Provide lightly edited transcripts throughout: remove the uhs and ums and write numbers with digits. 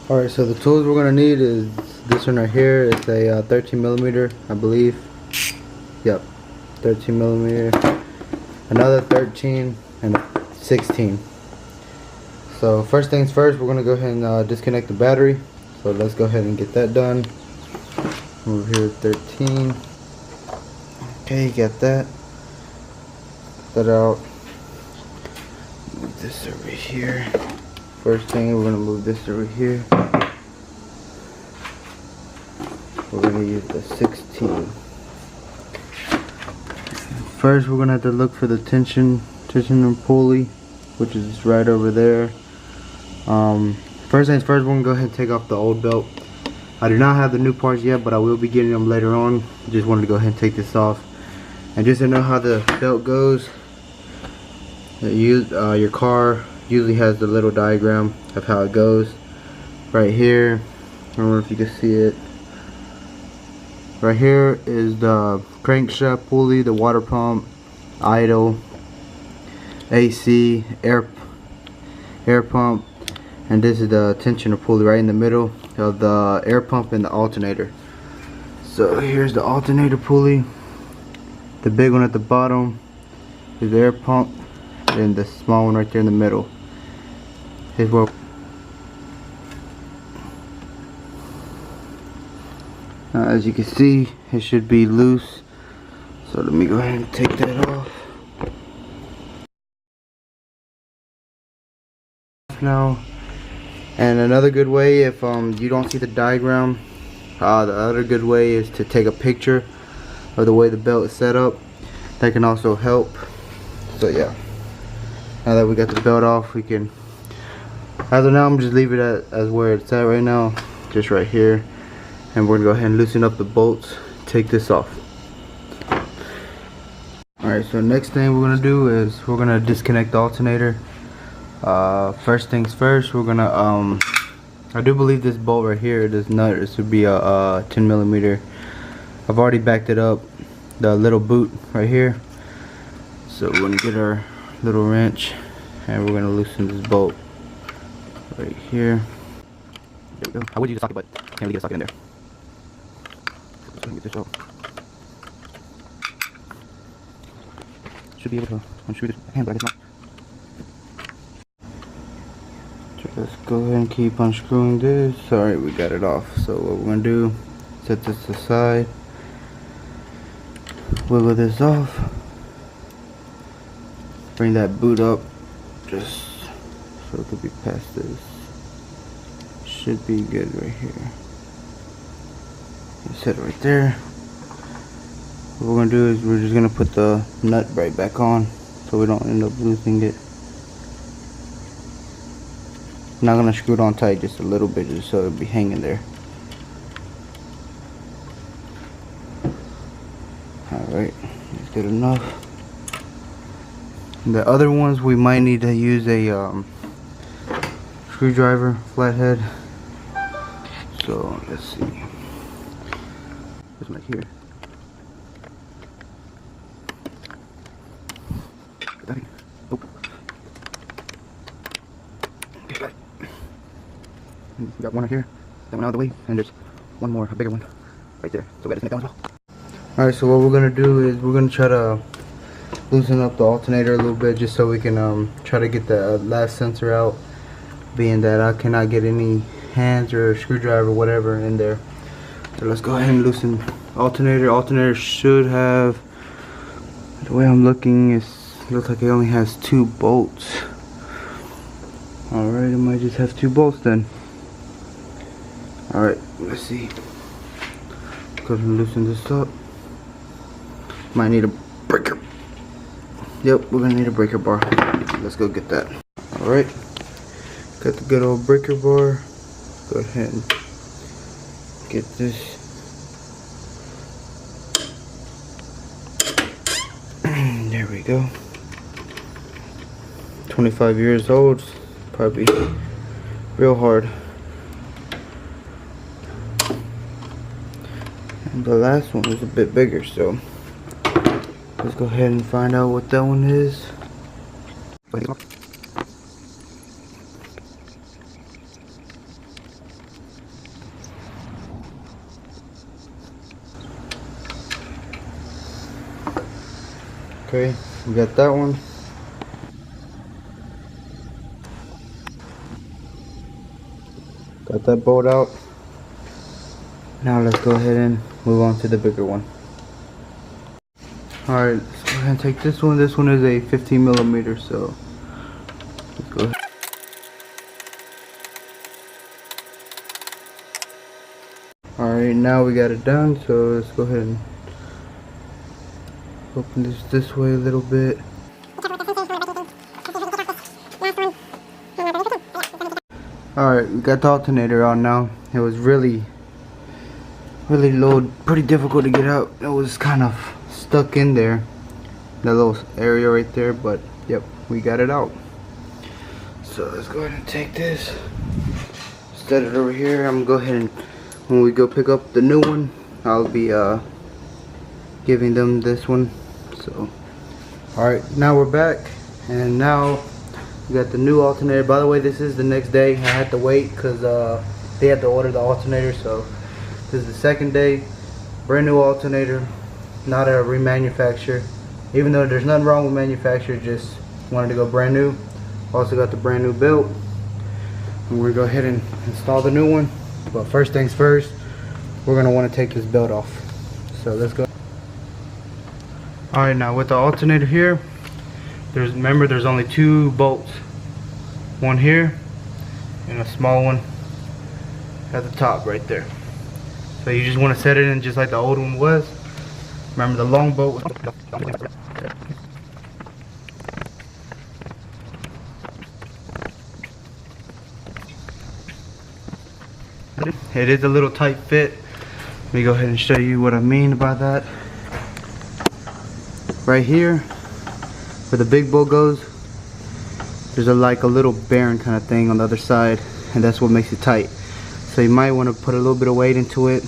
Alright, so the tools we're gonna need is this one right here. It's a 13 millimeter, I believe. Yep, 13 millimeter. Another 13 and a 16. So first things first, we're gonna go ahead and disconnect the battery. So let's go ahead and get that done. Over here, 13. Okay, you got that. Put that out. Move this over here. First thing, we're gonna move this over here. We're gonna use the 16. First, we're gonna have to look for the tension pulley, which is right over there. First things first, we're gonna go ahead and take off the old belt. I do not have the new parts yet, but I will be getting them later on. Just wanted to go ahead and take this off. And just to know how the belt goes, your car usually has the little diagram of how it goes. Right here, I don't know if you can see it. Right here is the crankshaft pulley, the water pump, idle, AC, air pump, and this is the tensioner pulley right in the middle of the air pump and the alternator. So here's the alternator pulley. The big one at the bottom is the air pump, and the small one right there in the middle. Here's where as you can see, it should be loose. So let me go ahead and take that off. Now, and another good way, if you don't see the diagram, the other good way is to take a picture of the way the belt is set up. That can also help. So yeah, now that we got the belt off, we can, as of now, I'm just leave it as where it's at right now, just right here. And we're gonna go ahead and loosen up the bolts, take this off. Alright, so next thing we're gonna do is we're gonna disconnect the alternator. First things first, we're gonna I do believe this bolt right here, this nut, this would be a 10 millimeter. I've already backed it up, the little boot right here. So we're gonna get our little wrench and we're gonna loosen this bolt right here. There we go. I would use a socket, but can't really get a socket in there. Get this out. Should be able to unscrew this hand, but I guess not. Let's go ahead and keep unscrewing this. Alright, we got it off. So what we're gonna do, set this aside, wiggle this off, bring that boot up just so it could be past this. Should be good right here. Set it right there. What we're gonna do is we're just gonna put the nut right back on so we don't end up losing it. I'm not gonna screw it on tight, just a little bit, just so it'll be hanging there. Alright, that's good enough. The other ones we might need to use a screwdriver, flathead. So let's see. This one right here. Get that in. Oh. Okay, got it. And we got one right here. That one out of the way, and there's one more, a bigger one, right there. So we got to disconnect that one as well. Alright, so what we're gonna do is we're gonna try to loosen up the alternator a little bit, just so we can try to get the last sensor out, being that I cannot get any hands or screwdriver or whatever in there. So let's go ahead and loosen alternator. Alternator should have, the way I'm looking, it looks like it only has 2 bolts. Alright, it might just have 2 bolts then. Alright, let's see. Go ahead and loosen this up. Might need a breaker. Yep, we're gonna need a breaker bar. Let's go get that. Alright, got the good old breaker bar. Go ahead and get this. There we go. 25 years old, probably real hard. And the last one was a bit bigger, so let's go ahead and find out what that one is. Okay, we got that one. Got that bolt out. Now let's go ahead and move on to the bigger one. Alright, let's go ahead and take this one. This one is a 15 millimeter, so let's go ahead. Alright, now we got it done, so let's go ahead and open this way a little bit. Alright, we got the alternator on now. It was really low, pretty difficult to get out. It was kind of stuck in there, that little area right there, but yep, we got it out. So let's go ahead and take this, set it over here. I'm gonna go ahead and when we go pick up the new one, I'll be giving them this one. So alright, now we're back, and now we got the new alternator. By the way, this is the next day. I had to wait because they had to order the alternator, so this is the second day. Brand new alternator, not a remanufacture. Even though there's nothing wrong with manufacturer, just wanted to go brand new. Also got the brand new belt, and we're gonna go ahead and install the new one. But first things first, we're gonna want to take this belt off. So let's go. All right, now with the alternator here, remember there's only two bolts, one here and a small one at the top right there. So you just want to set it in just like the old one was. Remember the long bolt was it is a little tight fit. Let me go ahead and show you what I mean by that. Right here where the big bolt goes, there's like a little bearing kind of thing on the other side, and that's what makes it tight. So you might want to put a little bit of weight into it.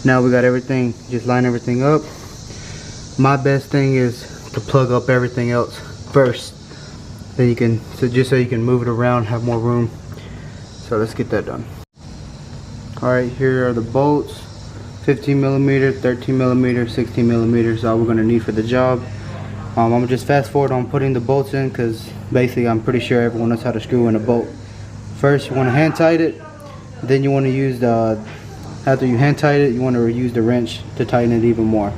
Now we got everything, just line everything up. My best thing is to plug up everything else first, then you can, just so you can move it around, have more room. So let's get that done. Alright, here are the bolts. 15 millimeter, 13 millimeter, 16 millimeters, all we're going to need for the job. I'm going to just fast forward on putting the bolts in, because basically I'm pretty sure everyone knows how to screw in a bolt. First you want to hand tight it, then you want to use the, after you hand tight it, you want to use the wrench to tighten it even more.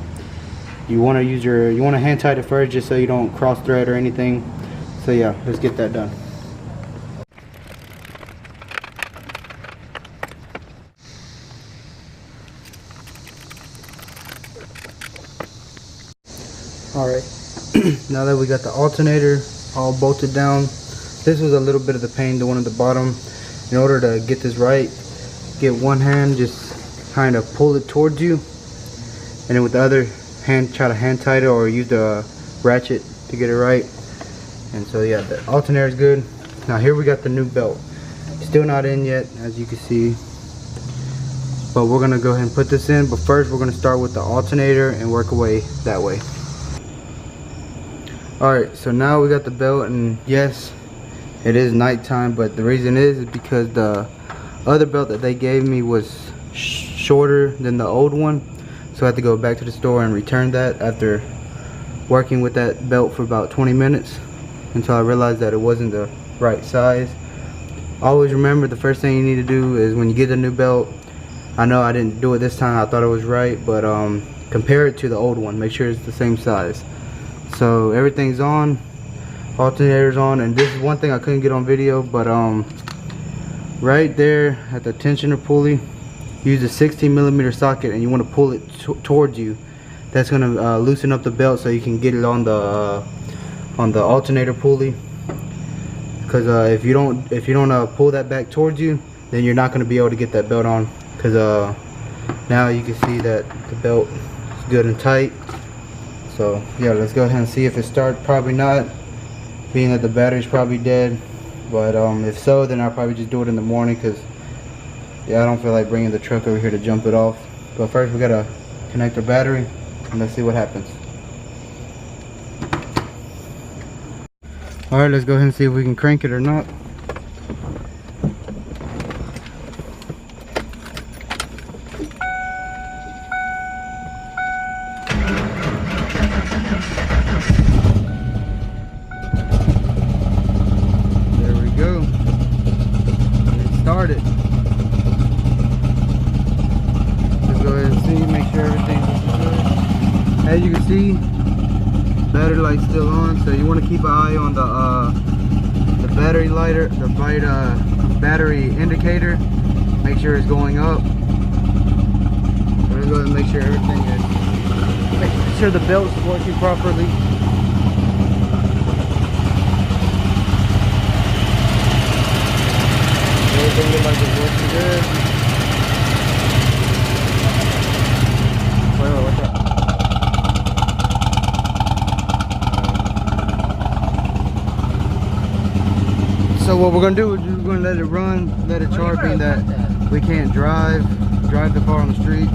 You want to hand tight it first, just so you don't cross thread or anything. So yeah, let's get that done. Alright, now that we got the alternator all bolted down, this was a little bit of the pain, the one at the bottom. In order to get this right, get one hand, just kind of pull it towards you, and then with the other hand try to hand tight it or use the ratchet to get it right. And so yeah, the alternator is good. Now here we got the new belt, still not in yet as you can see, but we're gonna go ahead and put this in. But first we're gonna start with the alternator and work away that way. Alright, so now we got the belt, and yes, it is nighttime, but the reason is because the other belt that they gave me was shorter than the old one, so I had to go back to the store and return that after working with that belt for about 20 minutes until I realized that it wasn't the right size. Always remember, the first thing you need to do is when you get a new belt, I know I didn't do it this time, I thought it was right, but compare it to the old one, make sure it's the same size. So everything's on, alternator's on, and this is one thing I couldn't get on video, but right there at the tensioner pulley, use a 16 millimeter socket, and you want to pull it towards you. That's going to loosen up the belt so you can get it on the alternator pulley. Because if you don't pull that back towards you, then you're not going to be able to get that belt on. Because now you can see that the belt is good and tight. So yeah, let's go ahead and see if it starts. Probably not, being that the battery's probably dead. But if so, then I'll probably just do it in the morning, because yeah, I don't feel like bringing the truck over here to jump it off. But first we gotta connect the battery, and let's see what happens. Alright, let's go ahead and see if we can crank it or not. start it. Let's go ahead and see, make sure everything's good. As you can see, battery light's still on, so you want to keep an eye on the battery lighter, the battery indicator. Make sure it's going up. Let's go ahead and make sure everything is. Make sure the belt's working properly. Everything looks like it's working good. Wait, what's up? So what we're gonna do is we're gonna let it run, let it charge, being that we can't drive the car on the street.